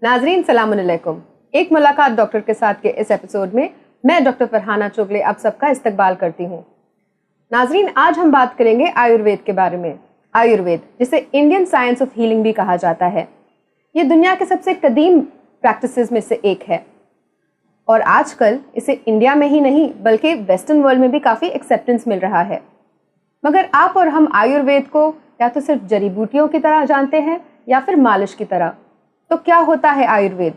नाजरीन सलाम अलैकुम। एक मुलाकात डॉक्टर के साथ के इस एपिसोड में मैं डॉक्टर फरहाना चुगले आप सबका इस्तकबाल करती हूँ। नाजरीन, आज हम बात करेंगे आयुर्वेद के बारे में। आयुर्वेद, जिसे इंडियन साइंस ऑफ हीलिंग भी कहा जाता है, ये दुनिया के सबसे कदीम प्रैक्टिसेस में से एक है और आजकल इसे इंडिया में ही नहीं बल्कि वेस्टर्न वर्ल्ड में भी काफ़ी एक्सेप्टेंस मिल रहा है। मगर आप और हम आयुर्वेद को या तो सिर्फ जड़ी बूटियों की तरह जानते हैं या फिर मालिश की तरह। तो क्या होता है आयुर्वेद,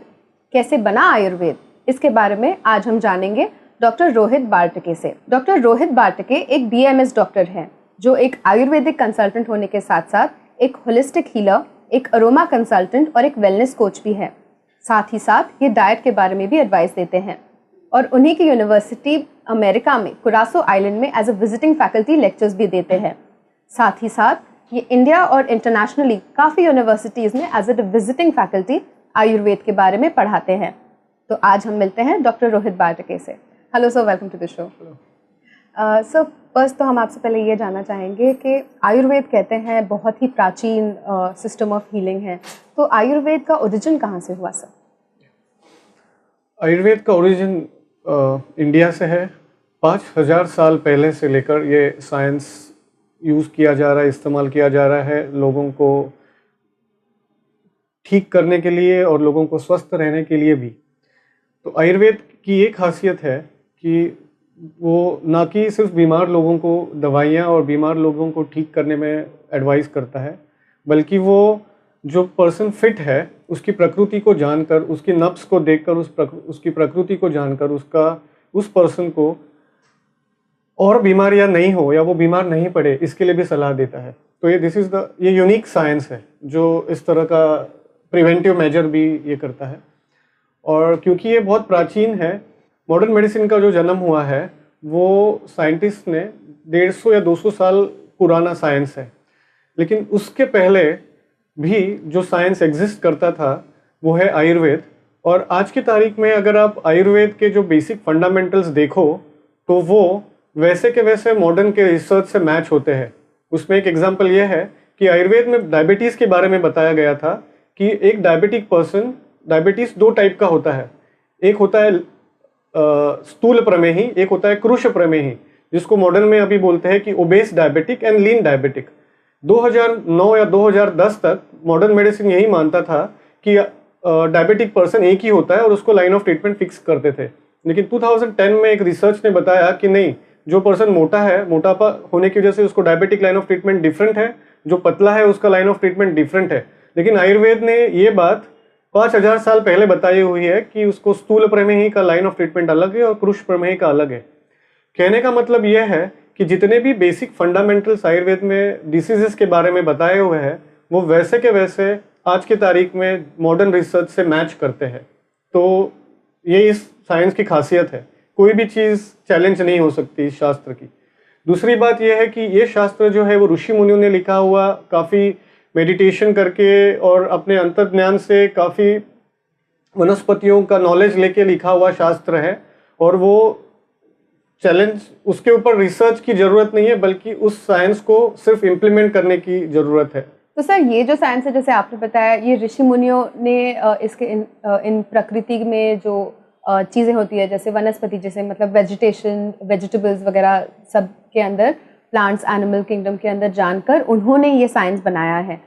कैसे बना आयुर्वेद, इसके बारे में आज हम जानेंगे डॉक्टर रोहित बारटके से। डॉक्टर रोहित बारटके एक BAMS डॉक्टर हैं जो एक आयुर्वेदिक कंसल्टेंट होने के साथ साथ एक होलिस्टिक हीलर, एक अरोमा कंसल्टेंट और एक वेलनेस कोच भी है। साथ ही साथ ये डाइट के बारे में भी एडवाइस देते हैं और उन्हीं की यूनिवर्सिटी अमेरिका में कुरासो आइलैंड में as a visiting faculty lectures भी देते हैं। साथ ही साथ ये इंडिया और इंटरनेशनली काफ़ी यूनिवर्सिटीज़ में as a visiting faculty Ayurveda के बारे में पढ़ाते हैं। तो आज हम मिलते हैं डॉक्टर रोहित बारटके से। Hello sir, welcome to the show. Sir, first तो हम आपसे पहले ये जानना चाहेंगे कि आयुर्वेद कहते हैं बहुत ही प्राचीन सिस्टम ऑफ हीलिंग है, तो आयुर्वेद का ओरिजिन कहाँ से हुआ सर? आयुर्वेद का ओरिजिन इंडिया से है। 5000 साल पहले से लेकर ये साइंस यूज़ किया जा रहा है, इस्तेमाल किया जा रहा है लोगों को ठीक करने के लिए और लोगों को स्वस्थ रहने के लिए भी। तो आयुर्वेद की एक खासियत है कि वो ना कि सिर्फ बीमार लोगों को दवाइयाँ और बीमार लोगों को ठीक करने में एडवाइस करता है, बल्कि वो जो पर्सन फिट है उसकी प्रकृति को जानकर, उसकी नब्स को देखकर, उसकी प्रकृति को जानकर उस पर्सन को और बीमारियां नहीं हो या वो बीमार नहीं पड़े, इसके लिए भी सलाह देता है। तो ये यूनिक साइंस है जो इस तरह का प्रिवेंटिव मेजर भी ये करता है। और क्योंकि ये बहुत प्राचीन है, मॉडर्न मेडिसिन का जो जन्म हुआ है वो साइंटिस्ट ने 150 या 200 साल पुराना साइंस है। लेकिन उसके पहले भी जो साइंस एग्जिस्ट करता था वो है आयुर्वेद। और आज की तारीख में अगर आप आयुर्वेद के जो बेसिक फंडामेंटल्स देखो तो वो वैसे के वैसे मॉडर्न के रिसर्च से मैच होते हैं। उसमें एक एग्जांपल ये है कि आयुर्वेद में डायबिटीज़ के बारे में बताया गया था कि एक डायबिटिक पर्सन, डायबिटीज़ 2 टाइप का होता है। एक होता है स्थूल प्रमेही, एक होता है कृश प्रमेही, जिसको मॉडर्न में अभी बोलते हैं कि obese diabetic and lean diabetic. 2009 या 2010 तक मॉडर्न मेडिसिन यही मानता था कि डायबिटिक पर्सन एक ही होता है और उसको लाइन ऑफ ट्रीटमेंट फिक्स करते थे। लेकिन 2010 में एक रिसर्च ने बताया कि नहीं, जो पर्सन मोटा है, मोटापा होने की वजह से उसको diabetic line of treatment different है, जो पतला है उसका लाइन ऑफ ट्रीटमेंट डिफरेंट है। लेकिन आयुर्वेद ने ये बात 5000 साल पहले बताई हुई है कि उसको स्थूल प्रमेही का लाइन ऑफ ट्रीटमेंट अलग है और कृश प्रमेही का अलग है। कहने का मतलब यह है कि जितने भी बेसिक फंडामेंटल्स आयुर्वेद में डिसीजेस के बारे में बताए हुए हैं वो वैसे के वैसे आज की तारीख में मॉडर्न रिसर्च से मैच करते हैं। तो ये इस साइंस की खासियत है, कोई भी चीज़ चैलेंज नहीं हो सकती इस शास्त्र की। दूसरी बात यह है कि ये शास्त्र जो है वो ऋषि मुनियों ने लिखा हुआ, काफ़ी मेडिटेशन करके और अपने अंतर्ज्ञान से काफ़ी वनस्पतियों का नॉलेज लेके लिखा हुआ शास्त्र है। और वो चैलेंज, उसके ऊपर रिसर्च की ज़रूरत नहीं है, बल्कि उस साइंस को सिर्फ इम्प्लीमेंट करने की ज़रूरत है। तो सर, ये जो साइंस है जैसे आपने बताया, ये ऋषि मुनियों ने इसके इन प्रकृति में जो चीज़ें होती है जैसे वनस्पति, जैसे मतलब वेजिटेबल्स वगैरह सब के अंदर, प्लांट्स, एनिमल किंगडम के अंदर जानकर उन्होंने ये साइंस बनाया है।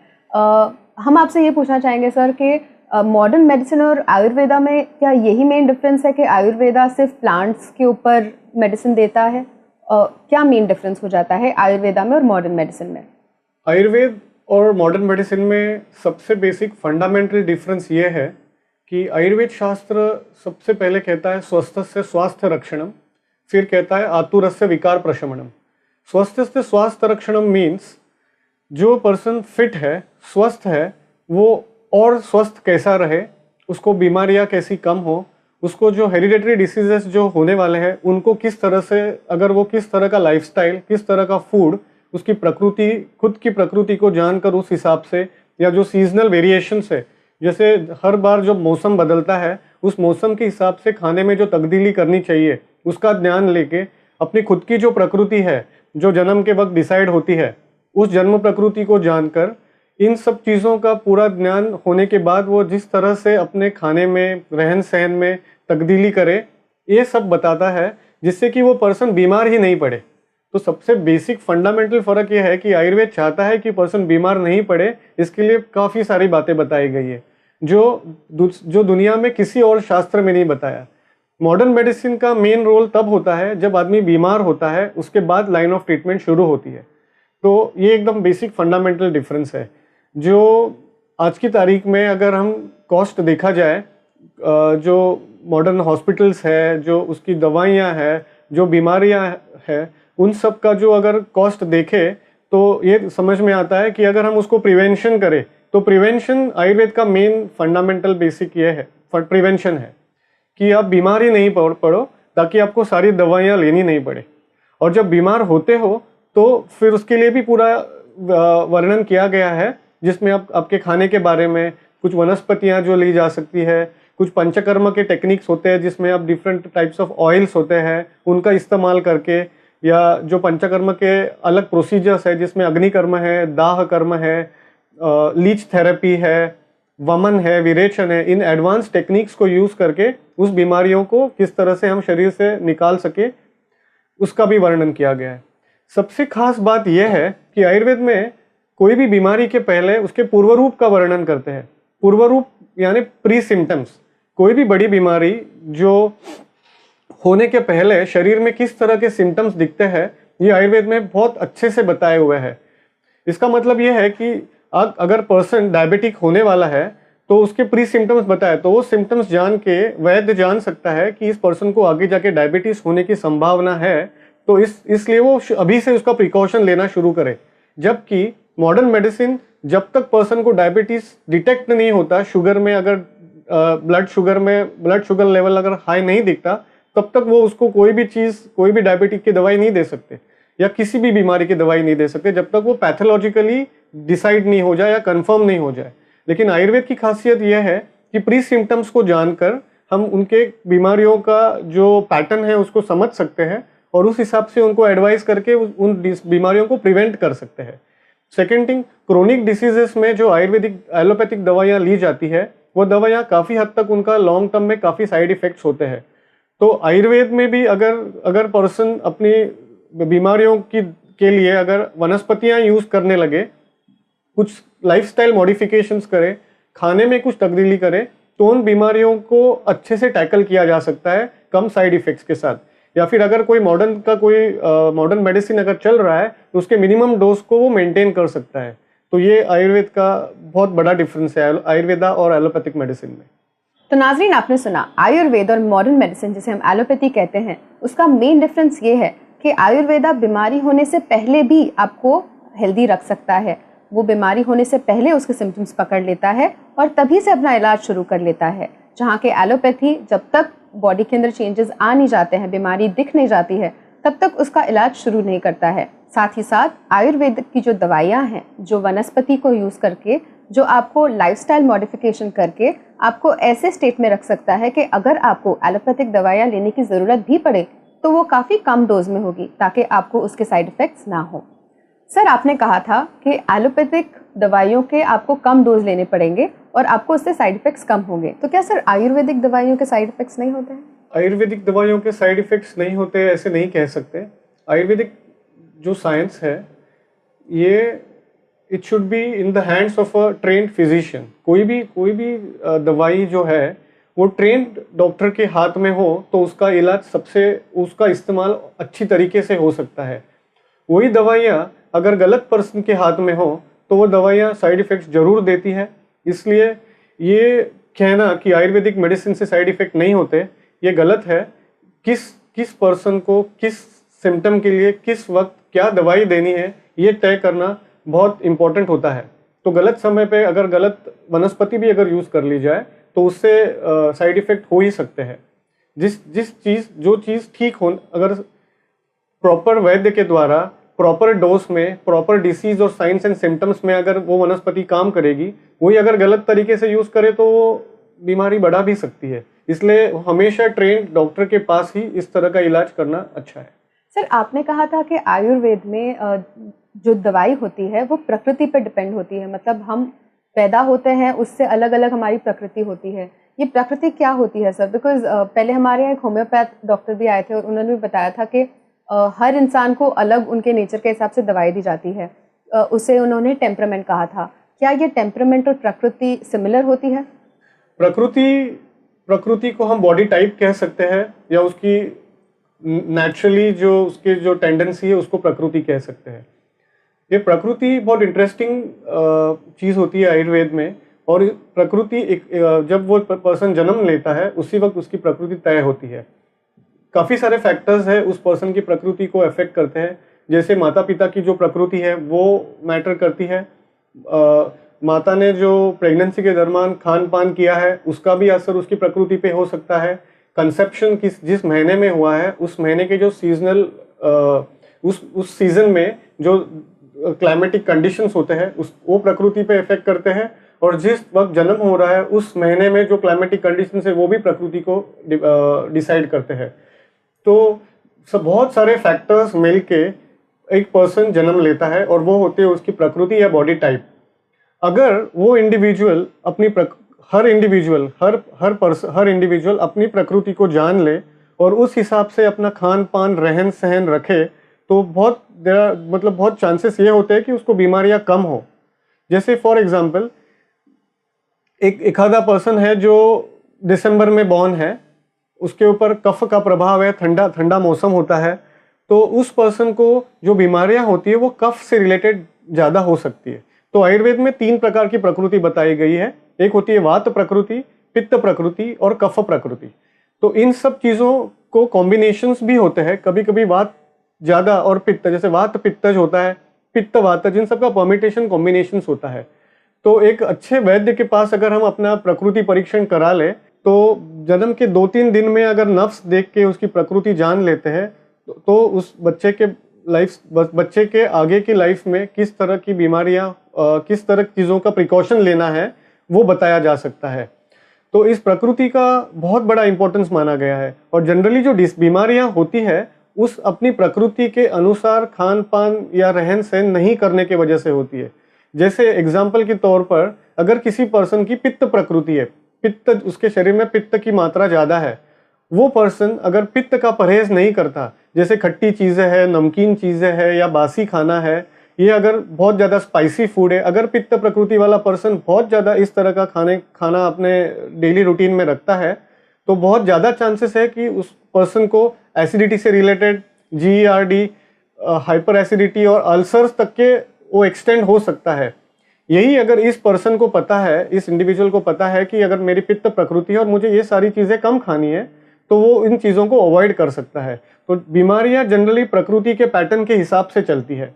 हम आपसे ये पूछना चाहेंगे सर कि मॉडर्न मेडिसिन और आयुर्वेदा में क्या यही मेन डिफरेंस है कि आयुर्वेदा सिर्फ प्लांट्स के ऊपर मेडिसिन देता है? क्या मेन डिफरेंस हो जाता है आयुर्वेदा में और मॉडर्न मेडिसिन में? आयुर्वेद और मॉडर्न मेडिसिन में सबसे बेसिक फंडामेंटल डिफरेंस ये है कि आयुर्वेद शास्त्र सबसे पहले कहता है स्वस्थस्य स्वास्थ्य रक्षणम, फिर कहता है आतुरस्य विकार प्रशमनम। स्वस्थस्य स्वास्थ्य रक्षणम मीन्स जो पर्सन फिट है, स्वस्थ है, वो और स्वस्थ कैसा रहे, उसको बीमारियां कैसी कम हो, उसको जो हेरिडेटरी डिसीजेस जो होने वाले हैं उनको किस तरह से, अगर वो किस तरह का लाइफस्टाइल, किस तरह का फूड, उसकी प्रकृति, खुद की प्रकृति को जानकर उस हिसाब से, या जो सीजनल वेरिएशंस है, जैसे हर बार जब मौसम बदलता है उस मौसम के हिसाब से खाने में जो तब्दीली करनी चाहिए उसका ध्यान लेके अपनी खुद की जो प्रकृति है जो जन्म के वक्त डिसाइड होती है, उस जन्म प्रकृति को जानकर इन सब चीज़ों का पूरा ज्ञान होने के बाद वो जिस तरह से अपने खाने में, रहन सहन में तब्दीली करे, ये सब बताता है, जिससे कि वो पर्सन बीमार ही नहीं पड़े। तो सबसे बेसिक फंडामेंटल फ़र्क ये है कि आयुर्वेद चाहता है कि पर्सन बीमार नहीं पड़े, इसके लिए काफ़ी सारी बातें बताई गई है जो दुनिया में किसी और शास्त्र में नहीं बताया। मॉडर्न मेडिसिन का मेन रोल तब होता है जब आदमी बीमार होता है, उसके बाद लाइन ऑफ ट्रीटमेंट शुरू होती है। तो ये एकदम बेसिक फंडामेंटल डिफरेंस है। जो आज की तारीख में अगर हम कॉस्ट देखा जाए, जो मॉडर्न हॉस्पिटल्स है, जो उसकी दवाइयाँ है, जो बीमारियाँ है, उन सब का जो अगर कॉस्ट देखे तो ये समझ में आता है कि अगर हम उसको प्रिवेंशन करें तो प्रिवेंशन आयुर्वेद का मेन फंडामेंटल बेसिक ये है, प्रिवेंशन है कि आप बीमार ही नहीं पड़ो ताकि आपको सारी दवाइयाँ लेनी नहीं पड़े। और जब बीमार होते हो तो फिर उसके लिए भी पूरा वर्णन किया गया है, जिसमें आपके खाने के बारे में कुछ वनस्पतियाँ जो ली जा सकती है, कुछ पंचकर्म के टेक्निक्स होते हैं जिसमें आप डिफरेंट टाइप्स ऑफ ऑयल्स होते हैं उनका इस्तेमाल करके, या जो पंचकर्म के अलग प्रोसीजर्स है जिसमें अग्निकर्म है, दाह कर्म है, लीच थेरेपी है, वमन है, विरेचन है, इन एडवांस टेक्निक्स को यूज़ करके उस बीमारियों को किस तरह से हम शरीर से निकाल सके, उसका भी वर्णन किया गया है। सबसे खास बात यह है कि आयुर्वेद में कोई भी बीमारी के पहले उसके पूर्व रूप का वर्णन करते हैं। पूर्व रूप यानी प्री सिम्टम्स। कोई भी बड़ी बीमारी जो होने के पहले शरीर में किस तरह के सिम्टम्स दिखते हैं, ये आयुर्वेद में बहुत अच्छे से बताए हुए हैं। इसका मतलब ये है कि अगर पर्सन डायबिटिक होने वाला है तो उसके प्री सिम्टम्स बताए, तो वो सिम्टम्स जान के वैद्य जान सकता है कि इस पर्सन को आगे जाके डायबिटीज होने की संभावना है, तो इसलिए वो अभी से उसका प्रिकॉशन लेना शुरू करे। जबकि मॉडर्न मेडिसिन जब तक पर्सन को डायबिटीज डिटेक्ट नहीं होता, शुगर में अगर ब्लड शुगर लेवल अगर हाई नहीं दिखता, तब तक वो उसको कोई भी डायबिटिक की दवाई नहीं दे सकते या किसी भी बीमारी की दवाई नहीं दे सकते जब तक वो पैथोलॉजिकली डिसाइड नहीं हो जाए या कंफर्म नहीं हो जाए। लेकिन आयुर्वेद की खासियत यह है कि प्री सिम्टम्स को जानकर हम उनके बीमारियों का जो पैटर्न है उसको समझ सकते हैं और उस हिसाब से उनको एडवाइस करके उन बीमारियों को प्रिवेंट कर सकते हैं। सेकेंड थिंग, क्रोनिक डिसीजेस में जो आयुर्वेदिक एलोपैथिक दवाइयाँ ली जाती है, वो दवाइयाँ काफ़ी हद तक उनका लॉन्ग टर्म में काफ़ी साइड इफ़ेक्ट्स होते हैं। तो आयुर्वेद में भी अगर पर्सन अपनी बीमारियों के लिए अगर वनस्पतियाँ यूज़ करने लगे, कुछ लाइफस्टाइल मॉडिफिकेशंस करे, खाने में कुछ तब्दीली करे, तो उन बीमारियों को अच्छे से टैकल किया जा सकता है कम साइड इफ़ेक्ट्स के साथ। या फिर अगर कोई मॉडर्न मेडिसिन अगर चल रहा है तो उसके मिनिमम डोज को वो मेंटेन कर सकता है। तो ये आयुर्वेद का बहुत बड़ा डिफरेंस है आयुर्वेदा और एलोपैथिक मेडिसिन में। तो नाजरीन, आपने सुना आयुर्वेद और मॉडर्न मेडिसिन जिसे हम एलोपैथी कहते हैं, उसका मेन डिफरेंस ये है कि आयुर्वेदा बीमारी होने से पहले भी आपको हेल्दी रख सकता है। वो बीमारी होने से पहले उसके सिम्टम्स पकड़ लेता है और तभी से अपना इलाज शुरू कर लेता है। जहाँ के एलोपैथी जब तक बॉडी के अंदर चेंजेस आ नहीं जाते हैं, बीमारी दिख नहीं जाती है, तब तक उसका इलाज शुरू नहीं करता है। साथ ही साथ आयुर्वेद की जो दवाइयाँ हैं, जो वनस्पति को यूज़ करके, जो आपको लाइफस्टाइल मॉडिफिकेशन करके आपको ऐसे स्टेट में रख सकता है कि अगर आपको एलोपैथिक दवाइयाँ लेने की ज़रूरत भी पड़े तो वो काफ़ी कम डोज में होगी, ताकि आपको उसके साइड इफ़ेक्ट्स ना हो। सर, आपने कहा था कि एलोपैथिक दवाइयों के आपको कम डोज लेने पड़ेंगे और आपको उससे साइड इफ़ेक्ट्स कम होंगे, तो क्या सर आयुर्वेदिक दवाइयों के साइड इफ़ेक्ट्स नहीं होते हैं? आयुर्वेदिक दवाइयों के साइड इफ़ेक्ट्स नहीं होते, ऐसे नहीं कह सकते। आयुर्वेदिक जो साइंस है, ये it should be in the hands of a trained physician. कोई भी दवाई जो है वो ट्रेन्ड डॉक्टर के हाथ में हो तो उसका इस्तेमाल अच्छी तरीके से हो सकता है। वही दवाइयाँ अगर गलत पर्सन के हाथ में हो तो वो दवाइयाँ साइड इफ़ेक्ट्स जरूर देती है। इसलिए ये कहना कि आयुर्वेदिक मेडिसिन से साइड इफ़ेक्ट नहीं होते, ये गलत है। किस पर्सन को किस सिम्टम के लिए किस वक्त क्या दवाई देनी है, ये तय करना बहुत इम्पोर्टेंट होता है। तो गलत समय पे अगर गलत वनस्पति भी अगर यूज़ कर ली जाए तो उससे साइड इफ़ेक्ट हो ही सकते हैं। जो चीज़ ठीक हो, अगर प्रॉपर वैद्य के द्वारा प्रॉपर डोज में, प्रॉपर डिसीज और साइंस एंड सिम्टम्स में अगर वो वनस्पति काम करेगी, वही अगर गलत तरीके से यूज़ करे तो वो बीमारी बढ़ा भी सकती है। इसलिए हमेशा ट्रेन्ड डॉक्टर के पास ही इस तरह का इलाज करना अच्छा है। सर, आपने कहा था कि आयुर्वेद में जो दवाई होती है वो प्रकृति पर डिपेंड होती है, मतलब हम पैदा होते हैं उससे अलग अलग हमारी प्रकृति होती है। ये प्रकृति क्या होती है सर? बिकॉज पहले हमारे यहाँ एक होम्योपैथ डॉक्टर भी आए थे और उन्होंने भी बताया था कि हर इंसान को अलग उनके नेचर के हिसाब से दवाई दी जाती है। उसे उन्होंने टेम्परामेंट कहा था। क्या ये टेम्परामेंट और प्रकृति सिमिलर होती है? प्रकृति को हम बॉडी टाइप कह सकते हैं, या उसकी नेचुरली जो उसके जो टेंडेंसी है उसको प्रकृति कह सकते हैं। ये प्रकृति बहुत इंटरेस्टिंग चीज़ होती है आयुर्वेद में। और प्रकृति जब वो पर्सन जन्म लेता है उसी वक्त उसकी प्रकृति तय होती है। काफ़ी सारे फैक्टर्स है उस पर्सन की प्रकृति को अफेक्ट करते हैं। जैसे माता पिता की जो प्रकृति है वो मैटर करती है। माता ने जो प्रेगनेंसी के दरमियान खान पान किया है उसका भी असर उसकी प्रकृति पे हो सकता है। कंसेप्शन जिस महीने में हुआ है उस महीने के जो सीजनल उस सीजन में जो क्लाइमेटिक कंडीशंस होते हैं वो प्रकृति पे इफेक्ट करते हैं। और जिस वक्त जन्म हो रहा है उस महीने में जो क्लाइमेटिक कंडीशंस है वो भी प्रकृति को डिसाइड करते हैं। तो बहुत सारे फैक्टर्स मिलके एक पर्सन जन्म लेता है और वो होते हैं उसकी प्रकृति या बॉडी टाइप। अगर वो इंडिविजुअल हर इंडिविजुअल अपनी प्रकृति को जान ले और उस हिसाब से अपना खान पान रहन सहन रखे तो बहुत चांसेस ये होते हैं कि उसको बीमारियां कम हो। जैसे फॉर एग्जांपल एक आधा पर्सन है जो दिसंबर में बॉर्न है, उसके ऊपर कफ का प्रभाव है, ठंडा ठंडा मौसम होता है, तो उस पर्सन को जो बीमारियां होती है वो कफ से रिलेटेड ज़्यादा हो सकती है। तो आयुर्वेद में 3 प्रकार की प्रकृति बताई गई है। एक होती है वात प्रकृति, पित्त प्रकृति और कफ प्रकृति। तो इन सब चीज़ों को कॉम्बिनेशंस भी होते हैं। कभी कभी वात ज़्यादा और पित्त, जैसे वात पित्तज होता है, पित्त वातज, इन सब का परमिटेशन कॉम्बिनेशंस होता है। तो एक अच्छे वैद्य के पास अगर हम अपना प्रकृति परीक्षण करा ले तो जन्म के 2-3 दिन में अगर नफ्स देख के उसकी प्रकृति जान लेते हैं तो उस बच्चे के आगे की लाइफ में किस तरह की बीमारियां, किस तरह की चीज़ों का प्रिकॉशन लेना है वो बताया जा सकता है। तो इस प्रकृति का बहुत बड़ा इंपॉर्टेंस माना गया है। और जनरली जो बीमारियां होती है उस अपनी प्रकृति के अनुसार खान पान या रहन सहन नहीं करने की वजह से होती है। जैसे एग्जाम्पल के तौर पर अगर किसी पर्सन की पित्त प्रकृति है, पित्त उसके शरीर में पित्त की मात्रा ज़्यादा है, वो पर्सन अगर पित्त का परहेज नहीं करता, जैसे खट्टी चीज़ें हैं, नमकीन चीज़ें हैं या बासी खाना है, ये अगर बहुत ज़्यादा स्पाइसी फूड है, अगर पित्त प्रकृति वाला पर्सन बहुत ज़्यादा इस तरह का खाना अपने डेली रूटीन में रखता है तो बहुत ज़्यादा चांसेस है कि उस पर्सन को एसिडिटी से रिलेटेड GERD, हाइपर एसिडिटी और अल्सर्स तक के वो एक्सटेंड हो सकता है। यही अगर इस पर्सन को पता है, इस इंडिविजुअल को पता है कि अगर मेरी पित्त प्रकृति है और मुझे ये सारी चीज़ें कम खानी है तो वो इन चीज़ों को अवॉइड कर सकता है। तो बीमारियां जनरली प्रकृति के पैटर्न के हिसाब से चलती है।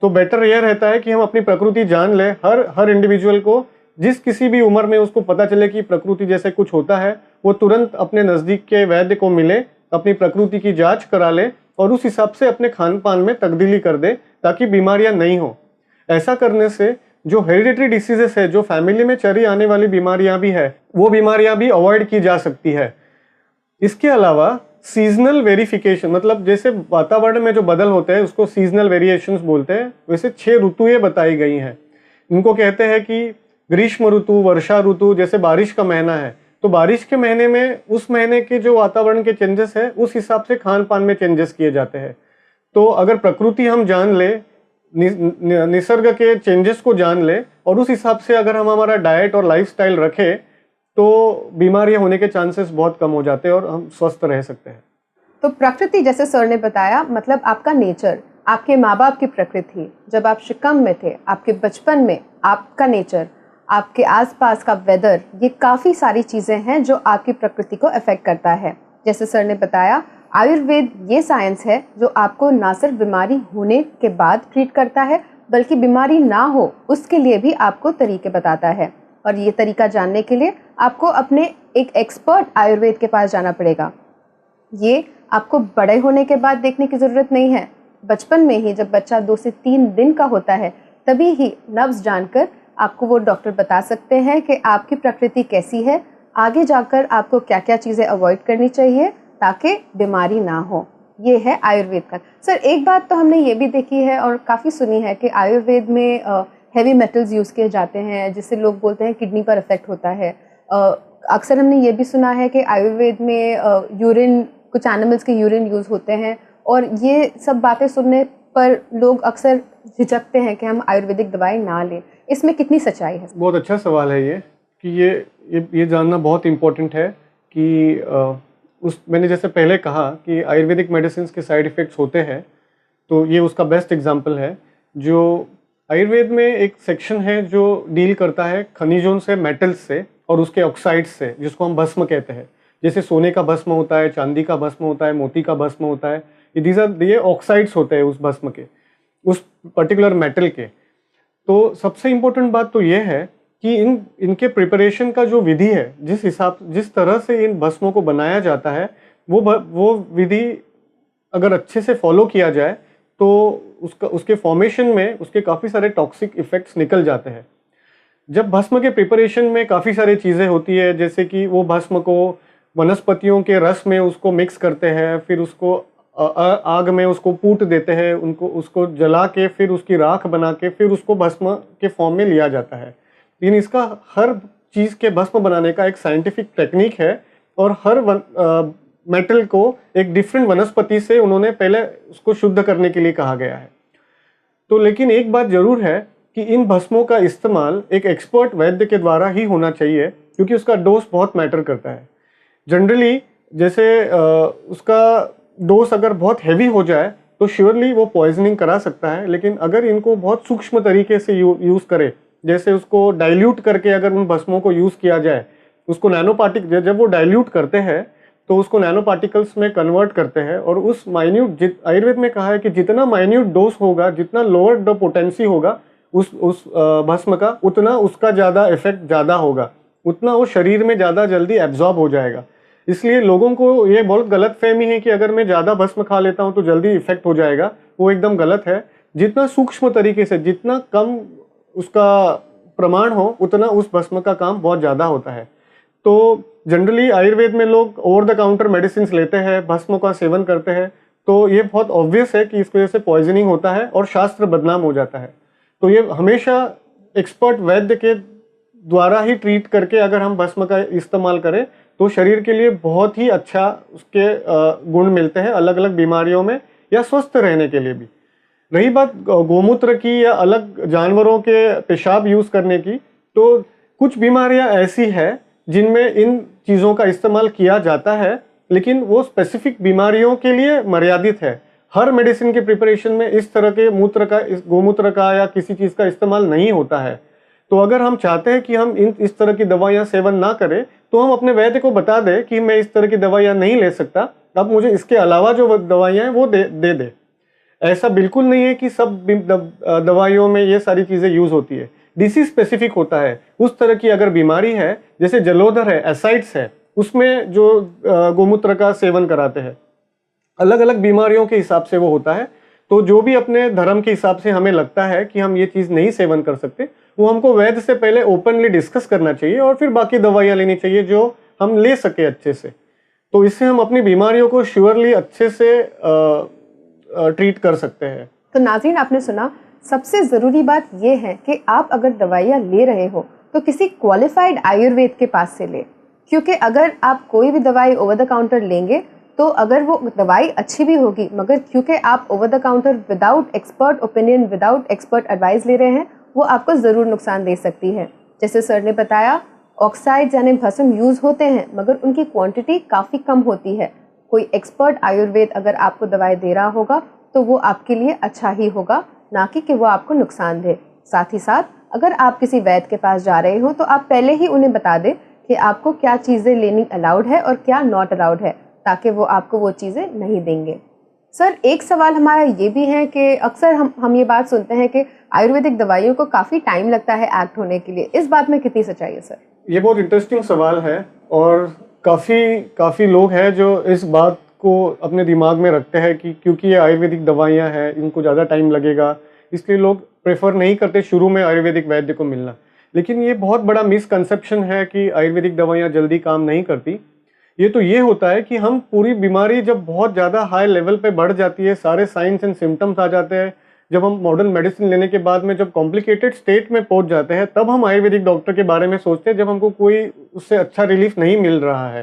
तो बेटर यह रहता है कि हम अपनी प्रकृति जान लें। हर इंडिविजुअल को जिस किसी भी उम्र में उसको पता चले कि प्रकृति जैसे कुछ होता है वो तुरंत अपने नज़दीक के वैद्य को मिले, अपनी प्रकृति की जाँच करा ले और उस हिसाब से अपने खान पान में तब्दीली कर दे ताकि बीमारियाँ नहीं हो। ऐसा करने से जो हेरिडिटरी डिसीजेस है, जो फैमिली में चली आने वाली बीमारियां भी है, वो बीमारियां भी अवॉइड की जा सकती है। इसके अलावा सीजनल वेरिफिकेशन, मतलब जैसे वातावरण में जो बदल होते हैं उसको सीजनल वेरिएशंस बोलते हैं। वैसे 6 ऋतुएं बताई गई हैं। इनको कहते हैं कि ग्रीष्म ऋतु, वर्षा ऋतु, जैसे बारिश का महीना है तो बारिश के महीने में उस महीने के जो वातावरण के चेंजेस है उस हिसाब से खान पान में चेंजेस किए जाते हैं। तो अगर प्रकृति हम जान ले, निसर्ग के चेंजेस को जान ले और उस हिसाब से अगर हम हमारा डाइट और लाइफस्टाइल रखें तो बीमारियां होने के चांसेस बहुत कम हो जाते हैं और हम स्वस्थ रह सकते हैं। तो प्रकृति, जैसे सर ने बताया, मतलब आपका नेचर, आपके माँ बाप की प्रकृति, जब आप शिकम में थे, आपके बचपन में आपका नेचर, आपके आसपास का वेदर, ये काफ़ी सारी चीज़ें हैं जो आपकी प्रकृति को अफेक्ट करता है। जैसे सर ने बताया, आयुर्वेद ये साइंस है जो आपको ना सिर्फ बीमारी होने के बाद ट्रीट करता है बल्कि बीमारी ना हो उसके लिए भी आपको तरीके बताता है। और ये तरीका जानने के लिए आपको अपने एक एक्सपर्ट आयुर्वेद के पास जाना पड़ेगा। ये आपको बड़े होने के बाद देखने की ज़रूरत नहीं है। बचपन में ही जब बच्चा 2 से 3 दिन का होता है तभी ही नब्ज जानकर आपको वो डॉक्टर बता सकते हैं कि आपकी प्रकृति कैसी है, आगे जाकर आपको क्या क्या चीज़ें अवॉइड करनी चाहिए ताकि बीमारी ना हो। ये है आयुर्वेद का। सर एक बात तो हमने ये भी देखी है और काफ़ी सुनी है कि आयुर्वेद में हैवी मेटल्स यूज़ किए जाते हैं जिससे लोग बोलते हैं किडनी पर इफेक्ट होता है। अक्सर हमने ये भी सुना है कि आयुर्वेद में यूरिन, कुछ एनिमल्स के यूरिन यूज़ होते हैं, और ये सब बातें सुनने पर लोग अक्सर झिझकते हैं कि हम आयुर्वेदिक दवाई ना लें। इसमें कितनी सच्चाई है? बहुत अच्छा सवाल है ये कि ये जानना बहुत इम्पोर्टेंट है कि मैंने जैसे पहले कहा कि आयुर्वेदिक मेडिसिन के साइड इफ़ेक्ट्स होते हैं, तो ये उसका बेस्ट एग्जांपल है। जो आयुर्वेद में एक सेक्शन है जो डील करता है खनिजों से, मेटल्स से और उसके ऑक्साइड्स से, जिसको हम भस्म कहते हैं। जैसे सोने का भस्म होता है, चांदी का भस्म होता है, मोती का भस्म होता है, ये ऑक्साइड्स होते हैं उस भस्म के, उस पर्टिकुलर मेटल के। तो सबसे इम्पोर्टेंट बात तो ये है कि इनके प्रिपरेशन का जो विधि है, जिस तरह से इन भस्मों को बनाया जाता है, वो विधि अगर अच्छे से फॉलो किया जाए तो उसके फॉर्मेशन में उसके काफ़ी सारे टॉक्सिक इफ़ेक्ट्स निकल जाते हैं। जब भस्म के प्रिपरेशन में काफ़ी सारी चीज़ें होती है, जैसे कि वो भस्म को वनस्पतियों के रस में उसको मिक्स करते हैं, फिर उसको आग में उसको पूट देते हैं, उसको जला के फिर उसकी राख बना के फिर उसको भस्म के फॉर्म में लिया जाता है। लेकिन इसका हर चीज़ के भस्म बनाने का एक साइंटिफिक टेक्निक है, और हर मेटल को एक डिफरेंट वनस्पति से उन्होंने पहले उसको शुद्ध करने के लिए कहा गया है। तो लेकिन एक बात जरूर है कि इन भस्मों का इस्तेमाल एक एक्सपर्ट वैद्य के द्वारा ही होना चाहिए, क्योंकि उसका डोज बहुत मैटर करता है। जनरली जैसे उसका डोज अगर बहुत हैवी हो जाए तो श्योरली वो पॉइजनिंग करा सकता है, लेकिन अगर इनको बहुत सूक्ष्म तरीके से यूज़ करे, जैसे उसको डाइल्यूट करके अगर उन भस्मों को यूज़ किया जाए, उसको जब वो डाइल्यूट करते हैं तो उसको नैनो पार्टिकल्स में कन्वर्ट करते हैं, और उस आयुर्वेद में कहा है कि जितना माइन्यूट डोज होगा, जितना लोअर द पोटेंसी होगा उस भस्म का, उतना उसका ज़्यादा इफेक्ट ज़्यादा होगा, उतना वो शरीर में ज़्यादा जल्दी एब्जॉर्ब हो जाएगा। इसलिए लोगों को ये बहुत गलत फहमी है कि अगर मैं ज़्यादा भस्म खा लेता हूँ तो जल्दी इफेक्ट हो जाएगा। वो एकदम गलत है। जितना सूक्ष्म तरीके से, जितना कम उसका प्रमाण हो, उतना उस भस्म का काम बहुत ज़्यादा होता है। तो जनरली आयुर्वेद में लोग ओवर द काउंटर मेडिसिन लेते हैं, भस्म का सेवन करते हैं, तो ये बहुत ऑब्वियस है कि इस वजह से पॉइजनिंग होता है और शास्त्र बदनाम हो जाता है। तो ये हमेशा एक्सपर्ट वैद्य के द्वारा ही ट्रीट करके अगर हम भस्म का इस्तेमाल करें तो शरीर के लिए बहुत ही अच्छा उसके गुण मिलते हैं, अलग अलग बीमारियों में या स्वस्थ रहने के लिए भी। रही बात गोमूत्र की या अलग जानवरों के पेशाब यूज़ करने की, तो कुछ बीमारियां ऐसी है जिनमें इन चीज़ों का इस्तेमाल किया जाता है, लेकिन वो स्पेसिफिक बीमारियों के लिए मर्यादित है। हर मेडिसिन के प्रिपरेशन में इस तरह के गोमूत्र का या किसी चीज़ का इस्तेमाल नहीं होता है। तो अगर हम चाहते हैं कि हम इस तरह की दवाइयाँ सेवन ना करें, तो हम अपने वैद्य को बता दें कि मैं इस तरह की दवाइयाँ नहीं ले सकता, अब मुझे इसके अलावा जो दवाइयाँ हैं वो दे दे। ऐसा बिल्कुल नहीं है कि सब दवाइयों में ये सारी चीज़ें यूज़ होती है। डिसीज स्पेसिफिक होता है। उस तरह की अगर बीमारी है, जैसे जलोदर है, एसाइड्स है, उसमें जो गोमूत्र का सेवन कराते हैं, अलग अलग बीमारियों के हिसाब से वो होता है। तो जो भी अपने धर्म के हिसाब से हमें लगता है कि हम ये चीज़ नहीं सेवन कर सकते, वो हमको वैद्य से पहले ओपनली डिस्कस करना चाहिए और फिर बाकी दवाइयाँ लेनी चाहिए जो हम ले सके अच्छे से। तो इससे हम अपनी बीमारियों को श्योरली अच्छे से ट्रीट कर सकते हैं। तो नाज़रीन, आपने सुना, सबसे ज़रूरी बात यह है कि आप अगर दवाइयाँ ले रहे हो तो किसी क्वालिफाइड आयुर्वेद के पास से लें, क्योंकि अगर आप कोई भी दवाई ओवर द काउंटर लेंगे तो अगर वो दवाई अच्छी भी होगी, मगर क्योंकि आप over the counter without expert opinion, without expert advice ले रहे हैं, वो आपको ज़रूर नुकसान दे सकती है। जैसे सर ने बताया, ऑक्साइड्स यानी भस्म यूज़ होते हैं, मगर उनकी क्वांटिटी काफ़ी कम होती है। कोई एक्सपर्ट आयुर्वेद अगर आपको दवाई दे रहा होगा तो वो आपके लिए अच्छा ही होगा, ना कि वो आपको नुकसान दे। साथ ही साथ अगर आप किसी वैद्य के पास जा रहे हो तो आप पहले ही उन्हें बता दें कि आपको क्या चीज़ें लेनी अलाउड है और क्या नॉट अलाउड है, ताकि वो आपको वो चीज़ें नहीं देंगे। सर, एक सवाल हमारा ये भी है कि अक्सर हम ये बात सुनते हैं कि आयुर्वेदिक दवाइयों को काफ़ी टाइम लगता है एक्ट होने के लिए। इस बात में कितनी सच्चाई है सर? ये बहुत इंटरेस्टिंग सवाल है, और काफ़ी लोग हैं जो इस बात को अपने दिमाग में रखते हैं कि क्योंकि ये आयुर्वेदिक दवाइयाँ हैं, इनको ज़्यादा टाइम लगेगा, इसलिए लोग प्रेफर नहीं करते शुरू में आयुर्वेदिक वैद्य को मिलना। लेकिन ये बहुत बड़ा मिसकंसेप्शन है कि आयुर्वेदिक दवाइयाँ जल्दी काम नहीं करती। ये तो ये होता है कि हम पूरी बीमारी जब बहुत ज़्यादा हाई लेवल पे बढ़ जाती है, सारे साइंस एंड सिम्टम्स आ जाते हैं, जब हम मॉडर्न मेडिसिन लेने के बाद में जब कॉम्प्लिकेटेड स्टेट में पहुंच जाते हैं, तब हम आयुर्वेदिक डॉक्टर के बारे में सोचते हैं, जब हमको कोई उससे अच्छा रिलीफ नहीं मिल रहा है।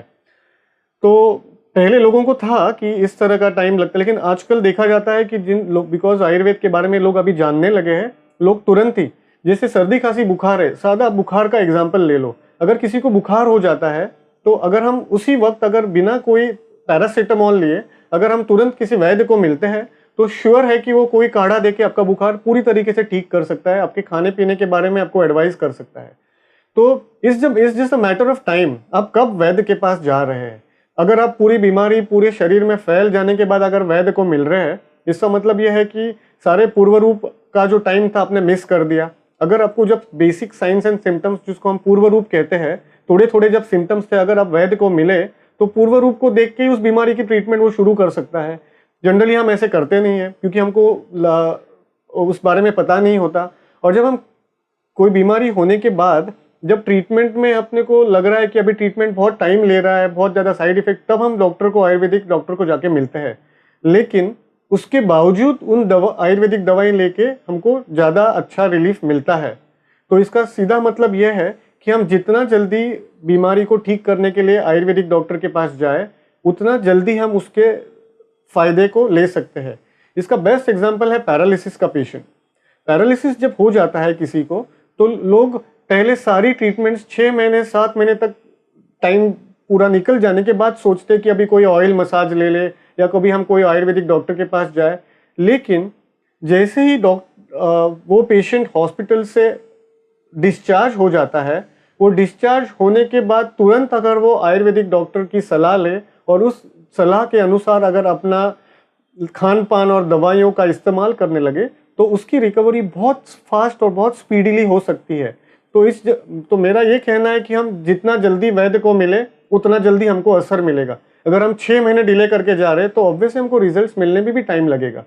तो पहले लोगों को था कि इस तरह का टाइम लगता है, लेकिन आजकल देखा जाता है कि जिन लोग, बिकॉज आयुर्वेद के बारे में लोग अभी जानने लगे हैं, लोग तुरंत ही, जैसे सर्दी खांसी बुखार है, सादा बुखार का एग्जाम्पल ले लो, अगर किसी को बुखार हो जाता है तो अगर हम उसी वक्त अगर बिना कोई पैरासीटामोल लिए अगर हम तुरंत किसी वैद्य को मिलते हैं तो श्योर है कि वो कोई काढ़ा देके आपका बुखार पूरी तरीके से ठीक कर सकता है, आपके खाने पीने के बारे में आपको एडवाइस कर सकता है। तो इस just a matter of time आप कब वैद्य के पास जा रहे हैं। अगर आप पूरी बीमारी पूरे शरीर में फैल जाने के बाद अगर वैद्य को मिल रहे हैं, इसका मतलब यह है कि सारे पूर्व रूप का जो टाइम था आपने मिस कर दिया। अगर आपको जब बेसिक साइंस एंड सिम्टम्स, जिसको हम पूर्व रूप कहते हैं, थोड़े थोड़े जब सिम्टम्स थे, अगर आप वैद्य को मिले तो पूर्व रूप को देख के उस बीमारी की ट्रीटमेंट वो शुरू कर सकता है। जनरली हम ऐसे करते नहीं है क्योंकि हमको उस बारे में पता नहीं होता, और जब हम कोई बीमारी होने के बाद जब ट्रीटमेंट में अपने को लग रहा है कि अभी ट्रीटमेंट बहुत टाइम ले रहा है, बहुत ज़्यादा साइड इफेक्ट, तब हम डॉक्टर को, आयुर्वेदिक डॉक्टर को जाके मिलते हैं। लेकिन उसके बावजूद उन आयुर्वेदिक दवाई लेके हमको ज़्यादा अच्छा रिलीफ मिलता है। तो इसका सीधा मतलब यह है कि हम जितना जल्दी बीमारी को ठीक करने के लिए आयुर्वेदिक डॉक्टर के पास जाए, उतना जल्दी हम उसके फायदे को ले सकते हैं। इसका बेस्ट एग्जांपल है पैरालिसिस का पेशेंट। पैरालिसिस जब हो जाता है किसी को, तो लोग पहले सारी ट्रीटमेंट्स 6 महीने 7 महीने तक टाइम पूरा निकल जाने के बाद सोचते कि अभी कोई ऑयल मसाज ले ले या कभी हम कोई आयुर्वेदिक डॉक्टर के पास जाए। लेकिन जैसे ही वो पेशेंट हॉस्पिटल से डिस्चार्ज हो जाता है, वो डिस्चार्ज होने के बाद तुरंत अगर वो आयुर्वेदिक डॉक्टर की सलाह ले और उस सलाह के अनुसार अगर अपना खान पान और दवाइयों का इस्तेमाल करने लगे, तो उसकी रिकवरी बहुत फास्ट और बहुत स्पीडीली हो सकती है। तो मेरा ये कहना है कि हम जितना जल्दी वैद्य को मिले उतना जल्दी हमको असर मिलेगा। अगर हम 6 महीने डिले करके जा रहे हैं तो ऑब्वियसली हमको रिजल्ट्स मिलने में भी टाइम लगेगा।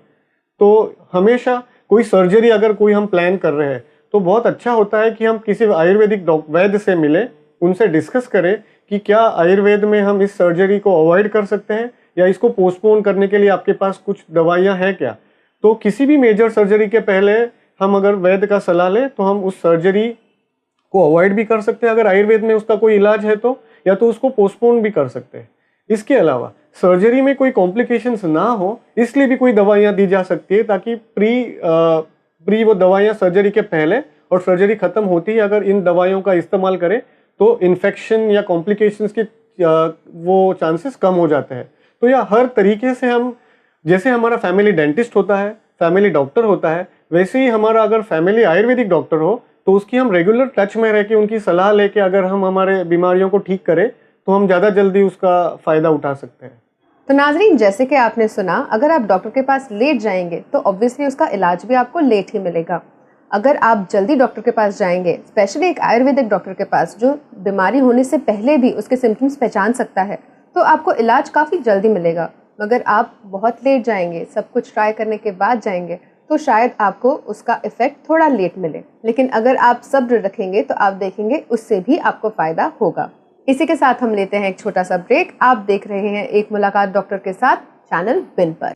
तो हमेशा कोई सर्जरी अगर कोई हम प्लान कर रहे हैं तो बहुत अच्छा होता है कि हम किसी आयुर्वेदिक वैद्य से मिले, उनसे डिस्कस करें कि क्या आयुर्वेद में हम इस सर्जरी को अवॉइड कर सकते हैं या इसको पोस्टपोन करने के लिए आपके पास कुछ दवाइयाँ हैं क्या। तो किसी भी मेजर सर्जरी के पहले हम अगर वैद्य का सलाह लें तो हम उस सर्जरी को अवॉइड भी कर सकते हैं अगर आयुर्वेद में उसका कोई इलाज है तो, या तो उसको पोस्टपोन भी कर सकते हैं। इसके अलावा सर्जरी में कोई कॉम्प्लिकेशंस ना हो इसलिए भी कोई दवाइयाँ दी जा सकती है, ताकि प्री वो दवाइयाँ सर्जरी के पहले और सर्जरी खत्म होती ही अगर इन दवाइयों का इस्तेमाल करें तो इन्फेक्शन या कॉम्प्लिकेशंस के वो चांसेस कम हो जाते हैं। तो यह हर तरीके से हम, जैसे हमारा फैमिली डेंटिस्ट होता है, फैमिली डॉक्टर होता है, वैसे ही हमारा अगर फैमिली आयुर्वेदिक डॉक्टर हो तो उसकी हम रेगुलर टच में रह के उनकी सलाह लेके अगर हम हमारे बीमारियों को ठीक करें तो हम ज़्यादा जल्दी उसका फ़ायदा उठा सकते हैं। तो नाजरीन, जैसे कि आपने सुना, अगर आप डॉक्टर के पास लेट जाएंगे तो ऑब्वियसली उसका इलाज भी आपको लेट ही मिलेगा। अगर आप जल्दी डॉक्टर के पास जाएंगे, स्पेशली एक आयुर्वेदिक डॉक्टर के पास जो बीमारी होने से पहले भी उसके सिम्टम्स पहचान सकता है, तो आपको इलाज काफ़ी जल्दी मिलेगा। मगर आप बहुत लेट जाएंगे, सब कुछ ट्राई करने के बाद जाएंगे, तो शायद आपको उसका इफ़ेक्ट थोड़ा लेट मिले। लेकिन अगर आप सब्र रखेंगे तो आप देखेंगे उससे भी आपको फ़ायदा होगा। इसी के साथ हम लेते हैं एक छोटा सा ब्रेक। आप देख रहे हैं एक मुलाकात डॉक्टर के साथ, चैनल विन पर।